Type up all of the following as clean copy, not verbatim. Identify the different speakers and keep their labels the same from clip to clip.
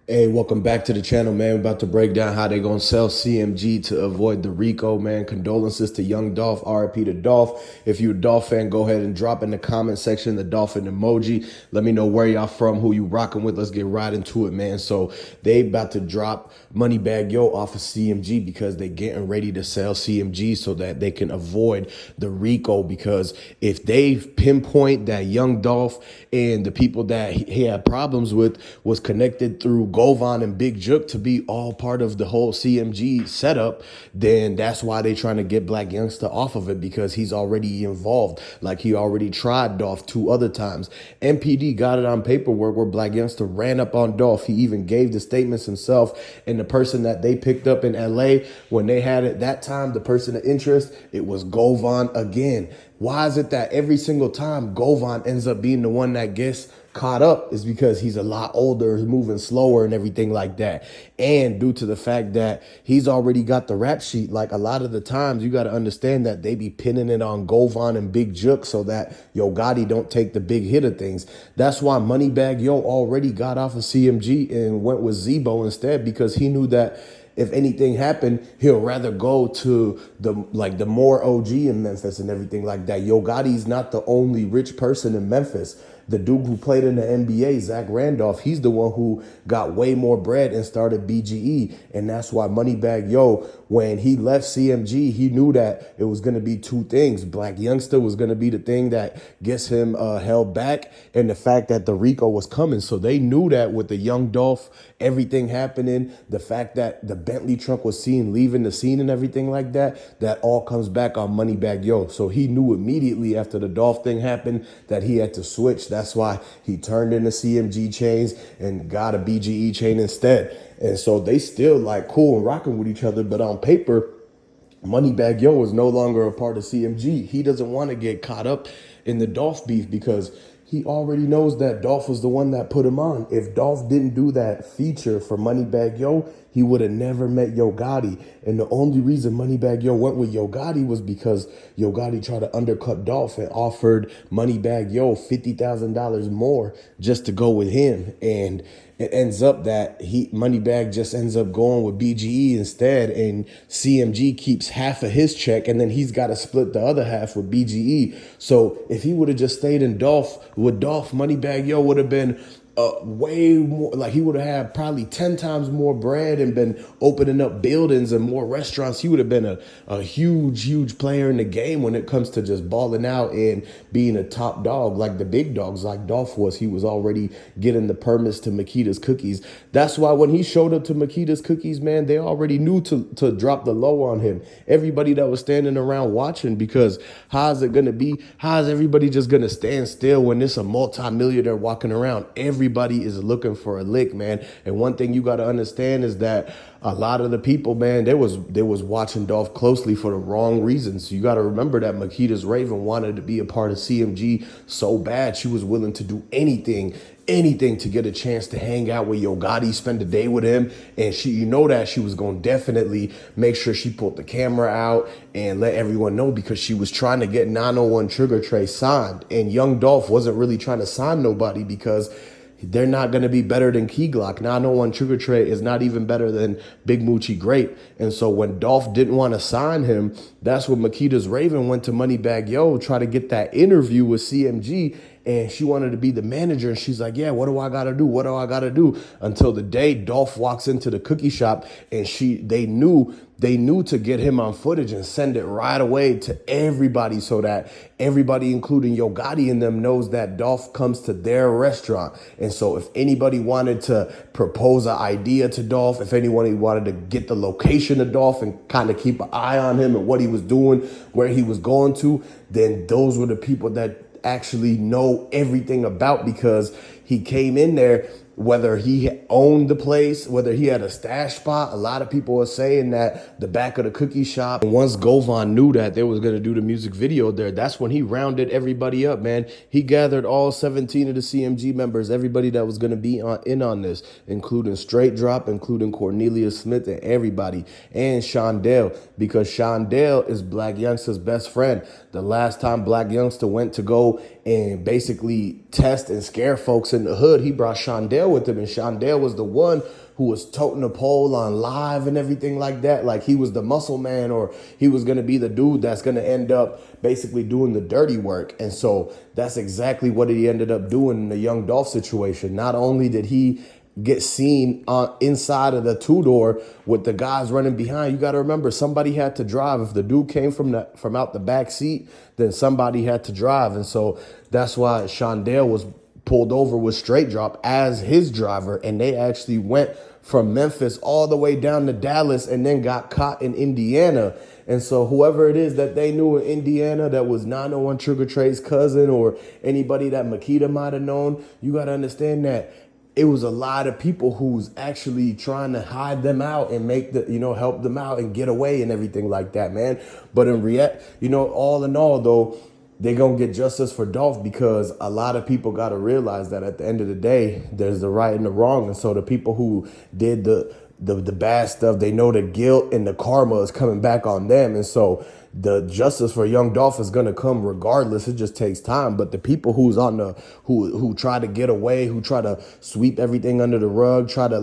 Speaker 1: Hey, welcome back to the channel, man. We're about to break down how they're going to sell CMG to avoid the Rico, man. Condolences to Young Dolph, RIP to Dolph. If you're a Dolph fan, go ahead and drop in the comment section the dolphin emoji. Let me know where y'all from, who you rocking with. Let's get right into it, man. So they about to drop Moneybagg Yo off of CMG because they getting ready to sell CMG so that they can avoid the Rico. Because if they pinpoint that Young Dolph and the people that he had problems with was connected through Gotti and Big Jook to be all part of the whole CMG setup, then that's why they trying to get Black Youngster off of it, because he's already involved. Like, he already tried Dolph 2 other times. MPD got it on paperwork where Black Youngster ran up on Dolph. He even gave the statements himself. And the person that they picked up in LA when they had it that time, the person of interest, it was Gotti again. Why is it that every single time Gotti ends up being the one that gets caught up? Is because he's a lot older, moving slower and everything like that. And due to the fact that he's already got the rap sheet, like a lot of the times you got to understand that they be pinning it on Gotti and Big Jook so that Yo Gotti don't take the big hit of things. That's why Moneybagg Yo already got off of CMG and went with Zebo instead, because he knew that if anything happened, he'll rather go to the more OG in Memphis and everything like that. Yo Gotti's not the only rich person in Memphis. The dude who played in the NBA, Zach Randolph, he's the one who got way more bread and started BGE. And that's why Moneybagg Yo, when he left CMG, he knew that it was going to be 2 things. Black Youngster was going to be the thing that gets him held back, and the fact that the Rico was coming. So they knew that with the Young Dolph, everything happening, the fact that the Bentley truck was seen leaving the scene and everything like that, that all comes back on Moneybagg Yo. So he knew immediately after the Dolph thing happened that he had to switch. That's why he turned into CMG chains and got a BGE chain instead. And so they still like cool and rocking with each other. But on paper, Moneybagg Yo is no longer a part of CMG. He doesn't want to get caught up in the Dolph beef because he already knows that Dolph was the one that put him on. If Dolph didn't do that feature for Moneybagg Yo, he would have never met Yo Gotti. And the only reason Moneybagg Yo went with Yo Gotti was because Yo Gotti tried to undercut Dolph and offered Moneybagg Yo $50,000 more just to go with him. And it ends up that Moneybagg just ends up going with BGE instead, and CMG keeps half of his check, and then he's got to split the other half with BGE. So if he would have just stayed in Dolph, Moneybagg Yo would have been way more, like he would have had probably 10 times more bread and been opening up buildings and more restaurants. He would have been a huge player in the game when it comes to just balling out and being a top dog like the big dogs like Dolph was. He was already getting the permits to Makedas Cookies. That's why when he showed up to Makedas Cookies, man, they already knew to drop the low on him. Everybody that was standing around watching, because how's it going to be? How's everybody just going to stand still when there's a multi-millionaire walking around? Everybody is looking for a lick, man. And one thing you got to understand is that a lot of the people, man, they was watching Dolph closely for the wrong reasons. You got to remember that Makedas Raven wanted to be a part of CMG so bad. She was willing to do anything to get a chance to hang out with Yo Gotti, spend the day with him. And you know that she was going to definitely make sure she pulled the camera out and let everyone know, because she was trying to get 901 Trigger Trey signed. And Young Dolph wasn't really trying to sign nobody because they're not going to be better than Key Glock. 901 Trigger Trey is not even better than Big Moochie Grape. And so when Dolph didn't want to sign him, that's when Makedas Raven went to Moneybagg Yo, try to get that interview with CMG. And she wanted to be the manager. And she's like, yeah, what do I got to do? What do I got to do? Until the day Dolph walks into the cookie shop, and they knew to get him on footage and send it right away to everybody, so that everybody, including Yo Gotti and them, knows that Dolph comes to their restaurant. And so if anybody wanted to propose an idea to Dolph, if anyone wanted to get the location of Dolph and kind of keep an eye on him and what he was doing, where he was going to, then those were the people that actually know everything about, because he came in there, whether he owned the place, whether he had a stash spot. A lot of people are saying that the back of the cookie shop, and once Gotti knew that they was going to do the music video there, that's when he rounded everybody up, man. He gathered all 17 of the CMG members, everybody that was going to be in on this, including Straight Drop, including Cornelia Smith and everybody, and Shondell, because Shondell is Black Youngster's best friend. The last time Black Youngster went to go and basically test and scare folks in the hood, he brought Shondell Shondell with him, and Shondell was the one who was toting the pole on live and everything like that. Like he was the muscle man, or he was going to be the dude that's going to end up basically doing the dirty work. And so that's exactly what he ended up doing in the Young Dolph situation. Not only did he get seen inside of the two-door with the guys running behind, you got to remember, somebody had to drive. If the dude came from out the back seat, then somebody had to drive. And so that's why Shondell was pulled over with Straight Drop as his driver, and they actually went from Memphis all the way down to Dallas and then got caught in Indiana. And so whoever it is that they knew in Indiana that was 901 Trigger Trey's cousin, or anybody that Makeda might have known, you got to understand that it was a lot of people who's actually trying to hide them out and make help them out and get away and everything like that, man. But all in all, though, they gonna get justice for Dolph, because a lot of people got to realize that at the end of the day, there's the right and the wrong. And so the people who did the bad stuff, they know the guilt and the karma is coming back on them. And so the justice for Young Dolph is gonna come regardless. It just takes time. But the people who try to get away, who try to sweep everything under the rug, try to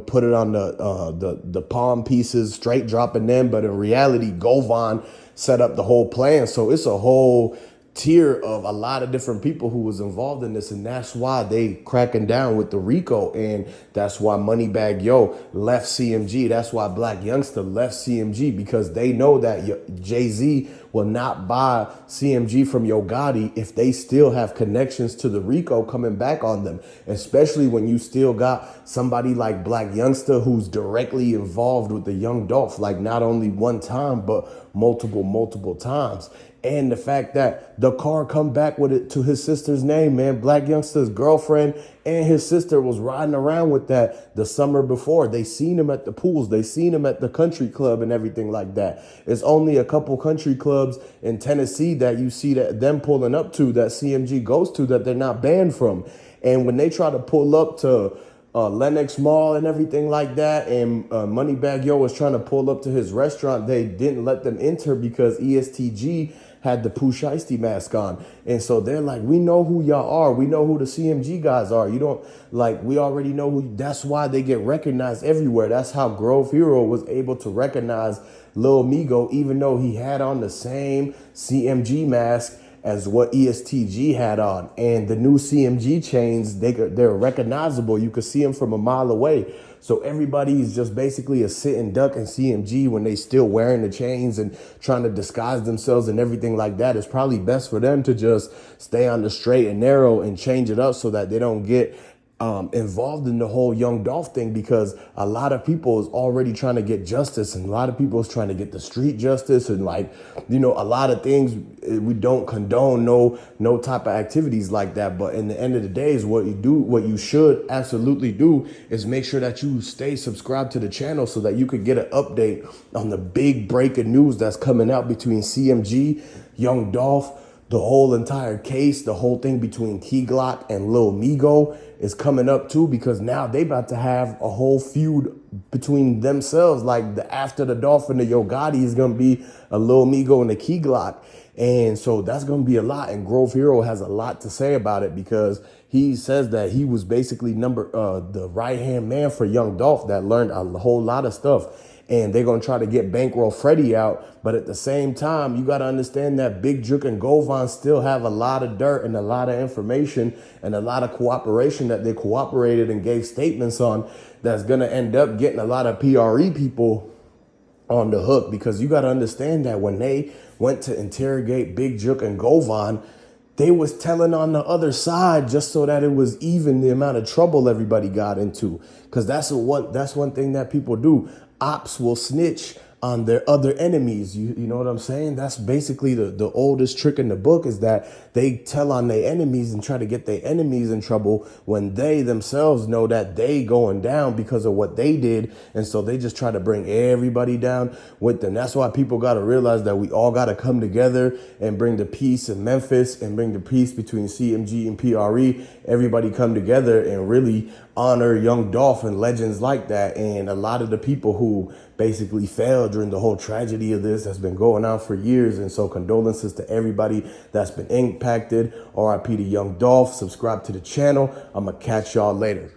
Speaker 1: put it on the palm pieces, Straight dropping them, but in reality, Govan set up the whole plan. So it's a whole tier of a lot of different people who was involved in this, and that's why they cracking down with the Rico, and that's why Moneybagg Yo left CMG. That's why Black Youngster left CMG, because they know that Jay-Z will not buy CMG from Yo Gotti if they still have connections to the Rico coming back on them, especially when you still got somebody like Black Youngster who's directly involved with the Young Dolph, like not only one time, but multiple times. And the fact that the car come back with it to his sister's name, man. Black Youngster's girlfriend and his sister was riding around with that the summer before. They seen him at the pools. They seen him at the country club and everything like that. It's only a couple country clubs in Tennessee that you see that them pulling up to, that CMG goes to, that they're not banned from. And when they try to pull up to Lenox Mall and everything like that, and Moneybagg Yo was trying to pull up to his restaurant, they didn't let them enter because ESTG had the Pooh Shiesty mask on. And so they're like, we know who y'all are. We know who the CMG guys are. You don't, we already know who. That's why they get recognized everywhere. That's how Grove Hero was able to recognize Lil Migo, even though he had on the same CMG mask as what ESTG had on. And the new CMG chains, they're recognizable. You could see them from a mile away. So everybody's just basically a sitting duck in CMG when they still wearing the chains and trying to disguise themselves and everything like that. It's probably best for them to just stay on the straight and narrow and change it up so that they don't get involved in the whole Young Dolph thing, because a lot of people is already trying to get justice, and a lot of people is trying to get the street justice, and a lot of things. We don't condone no type of activities like that. But in the end of the day, is what you should absolutely do is make sure that you stay subscribed to the channel so that you could get an update on the big breaking news that's coming out between CMG, Young Dolph. The whole entire case, the whole thing between Key Glock and Lil Migo is coming up too, because now they about to have a whole feud between themselves. After the Dolph and the Yo Gotti is going to be a Lil Migo and a Key Glock. And so that's going to be a lot. And Grove Hero has a lot to say about it, because he says that he was basically the right-hand man for Young Dolph that learned a whole lot of stuff. And they're going to try to get Bankroll Freddie out. But at the same time, you got to understand that Big Juke and Govan still have a lot of dirt and a lot of information and a lot of cooperation that they cooperated and gave statements on, that's going to end up getting a lot of PRE people on the hook. Because you got to understand that when they went to interrogate Big Juke and Govan, they was telling on the other side just so that it was even the amount of trouble everybody got into. Because that's one thing that people do. Ops will snitch on their other enemies. You know what I'm saying? That's basically the oldest trick in the book, is that they tell on their enemies and try to get their enemies in trouble when they themselves know that they going down because of what they did. And so they just try to bring everybody down with them. That's why people got to realize that we all got to come together and bring the peace in Memphis and bring the peace between CMG and PRE. Everybody come together and really honor Young Dolph and legends like that. And a lot of the people who basically failed during the whole tragedy of this has been going on for years. And so condolences to everybody that's been impacted. RIP to Young Dolph. Subscribe to the channel. I'm going to catch y'all later.